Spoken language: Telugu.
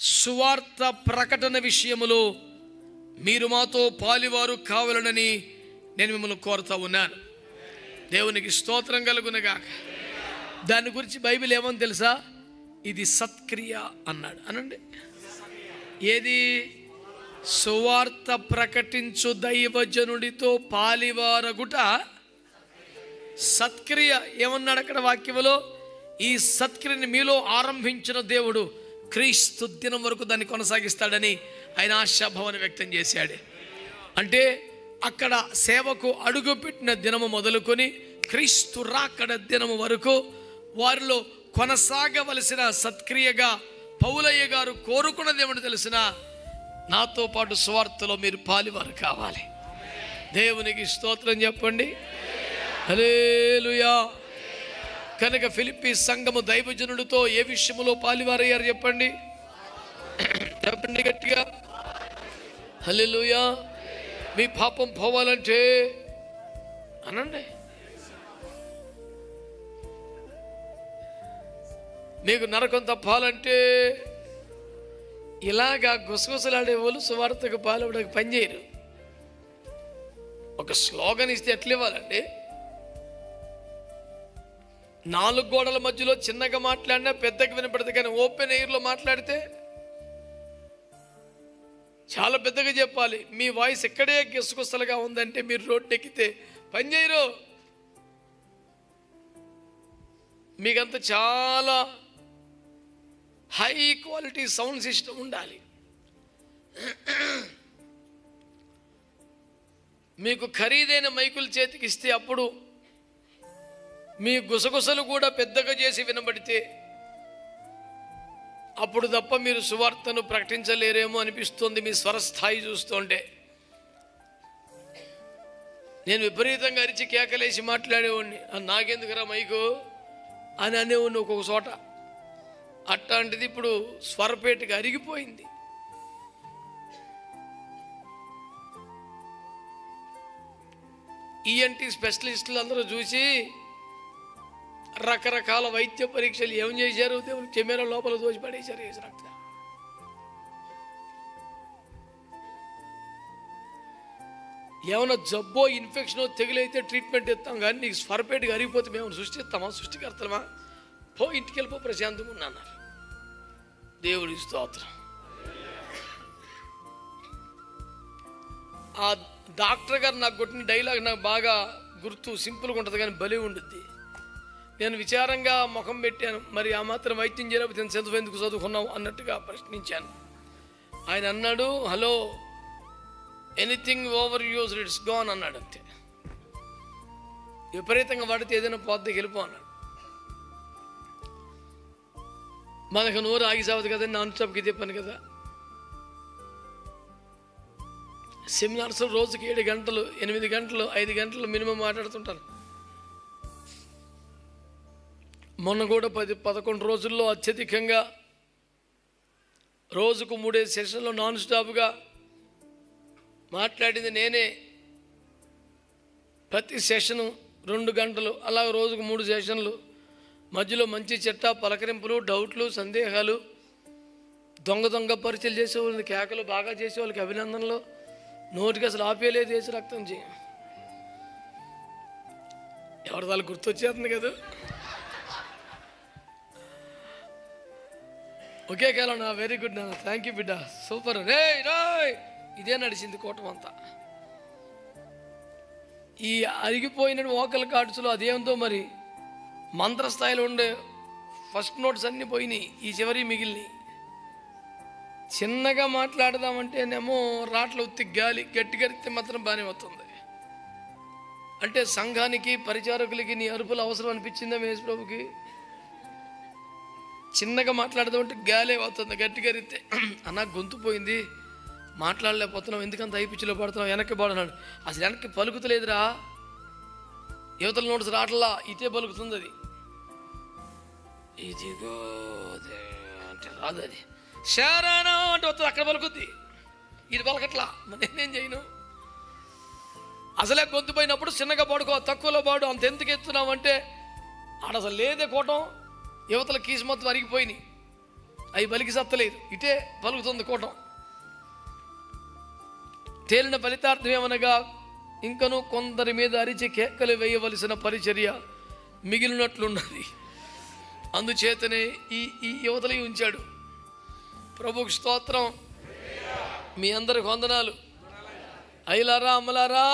సువార్త ప్రకటన విషయములో మీరు మాతో పాలివారు కావాలనని నేను మిమ్మల్ని కోరుతా ఉన్నాను. దేవునికి స్తోత్రం కలుగునగాక. దాని గురించి బైబిల్ ఏమని తెలుసా? ఇది సత్క్రియ అన్నాడు. అనండి, ఏది? సువార్త ప్రకటించు దైవజనుడితో పాలివారగుట సత్క్రియ. ఏమన్నాడు అక్కడ వాక్యములో? ఈ సత్క్రియని మీలో ఆరంభించిన దేవుడు క్రీస్తు దినం వరకు దాన్ని కొనసాగిస్తాడని ఆయన ఆశాభావాన్ని వ్యక్తం చేశాడు. అంటే అక్కడ సేవకు అడుగుపెట్టిన దినము మొదలుకొని క్రీస్తు రాకడ దినము వరకు వారిలో కొనసాగవలసిన సత్క్రియగా పౌలయ్య గారు కోరుకున్నది ఏమిటి తెలిసిన? నాతో పాటు సువార్తలో మీరు పాలివారు కావాలి. దేవునికి స్తోత్రం చెప్పండి. హల్లెలూయా. కనుక ఫిలిప్పీ సంఘము దైవజనుడితో ఏ విషయములో పాలివారయ్యారు చెప్పండి? చెప్పండి గట్టిగా. హల్లెలూయా. మీ పాపం పోవాలంటే అనండి, మీకు నరకం తప్పాలంటే ఇలాగా గుసగుసలాడే వాళ్ళు సువార్తకు పాల్పడక పనిచేయరు. ఒక స్లోగన్ ఇస్తే ఎట్లా ఇవ్వాలండి? 4 గోడల మధ్యలో చిన్నగా మాట్లాడినా పెద్దగా వినపడదు, కానీ ఓపెన్ ఎయిర్లో మాట్లాడితే చాలా పెద్దగా చెప్పాలి. మీ వాయిస్ ఎక్కడే గుసగుసలుగా ఉందంటే మీరు రోడ్డు ఎక్కితే పనిచేయరు. మీకంత చాలా హై క్వాలిటీ సౌండ్ సిస్టమ్ ఉండాలి. మీకు ఖరీదైన మైకులు చేతికి ఇస్తే అప్పుడు మీ గుసగుసలు కూడా పెద్దగా చేసి వినబడితే అప్పుడు తప్ప మీరు సువార్తను ప్రకటించలేరేమో అనిపిస్తుంది మీ స్వరస్థాయి చూస్తుంటే. నేను విపరీతంగా అరిచి కేకలేసి మాట్లాడేవాడిని, నాకెందుకురా మైకు అని అనేవాడిని ఒక్కొక్క చోట. అట్లాంటిది ఇప్పుడు స్వరపేటగా అరిగిపోయింది. ఈఎన్టీ స్పెషలిస్టులు అందరూ చూసి రకరకాల వైద్య పరీక్షలు ఏం చేశారు? దేవుడు కెమెరా లోపల దోచి పడేశారు. రక్త ఏమైనా జబ్బో ఇన్ఫెక్షనో తెగులైతే ట్రీట్మెంట్ ఇస్తాం, కానీ నీకు స్వరపేటగా అరిగిపోతే మేము సృష్టిస్తామా? సృష్టికర్తమా? పో, ఇంటికి వెళ్ళిపో, ప్రశాంతంగా ఉన్నారు. దేవుడి స్తోత్రం. ఆ డాక్టర్ గారు నాకు కొట్టిన డైలాగ్ నాకు బాగా గుర్తు. సింపుల్గా ఉంటుంది కానీ బలి ఉండుద్ది. నేను విచారంగా ముఖం పెట్టాను, మరి ఆ మాత్రం వైద్యం చేయలేకపోతే చదువు ఎందుకు చదువుకున్నావు అన్నట్టుగా ప్రశ్నించాను. ఆయన అన్నాడు, hello, anything over used it's gone అన్నాడు. అంతే, విపరీతంగా వాడితే ఏదైనా పోద్ది వెళ్ళిపో అన్నాడు. మనకు నోరు ఆగిసావదు కదా, నాన్ స్టాప్కి ఇదే పని కదా. సెమినార్స్ రోజుకి 7 గంటలు 8 గంటలు 5 గంటలు మినిమం మాట్లాడుతుంటాను. మొన్న కూడా 10-11 రోజుల్లో అత్యధికంగా రోజుకు 3 సెషన్లు నాన్ స్టాప్గా మాట్లాడింది నేనే. ప్రతి సెషను 2 గంటలు, అలా రోజుకు 3 సెషన్లు. మధ్యలో మంచి చెట్ట పలకరింపులు, డౌట్లు, సందేహాలు, దొంగ పరిచయలు చేసేవాళ్ళని, కేకలు బాగా చేసేవాళ్ళకి అభినందనలు, నోటికి అసలు ఆపేలేదు వేసి రక్తం చేయ. ఎవరి దాన్ని గుర్తొచ్చేస్తుంది కదా. ఒకే కాలం నా వెరీ గుడ్ నాన్న, థ్యాంక్ యూ బిడ్డ, సూపర్, రే రాయ్. ఇదే నడిచింది కూటం అంతా. ఈ అరిగిపోయిన వోకల్ కార్డ్స్లో అదేంతో మరి మంత్రస్థాయిలో ఉండే ఫస్ట్ నోట్స్ అన్నీ పోయినాయి, ఈ చివరి మిగిలినాయి. చిన్నగా మాట్లాడదామంటేనేమో రాట్ల ఉత్తి గాలి, గట్టిగా ఎత్తే మాత్రం బాగానే వస్తుంది. అంటే సంఘానికి పరిచారకులకి నీ అరుపులు అవసరం అనిపించిందా మహేష్ ప్రభుకి? చిన్నగా మాట్లాడదామంటే గాలే వస్తుంది, గట్టిగా ఎత్తే అన్నా గొంతు పోయింది, మాట్లాడలేకపోతున్నాం, ఎందుకంత ఐపిచ్చిలో పడుతున్నాం, వెనక్కి పడున్నాడు. అసలు వెనక్కి పలుకుతలేదురా, యువతల నోట్స్ రాట్లా, ఇటే పలుకుతుంది. అది ఇదిగో అంటే రాదు, అది శారానా అంటే వస్తుంది, అక్కడ పలుకుద్ది, ఇది పలకట్లా. నేనేం చేయను? అసలే గొంతు పోయినప్పుడు చిన్నగా పాడుకో, తక్కువలో పాడు. అంత ఎందుకు ఎత్తున్నావు అంటే ఆడ అసలు లేదే కూటం, యువతల కీసు మొత్తం అరిగిపోయినాయి. అవి పలికి సత్తలేదు, ఇటే పలుకుతుంది కూటం. తేలిన ఫలితార్థం ఏమనగా ఇంకనూ కొందరి మీద అరిచి కేకలు వేయవలసిన పరిచర్య మిగిలినట్లున్నది. అందుచేతనే ఈ యువతలు ఉంచాడు. ప్రభుకు స్తోత్రం. మీ అందరికి వందనాలు. అయ్యలారా, అమ్మలారా,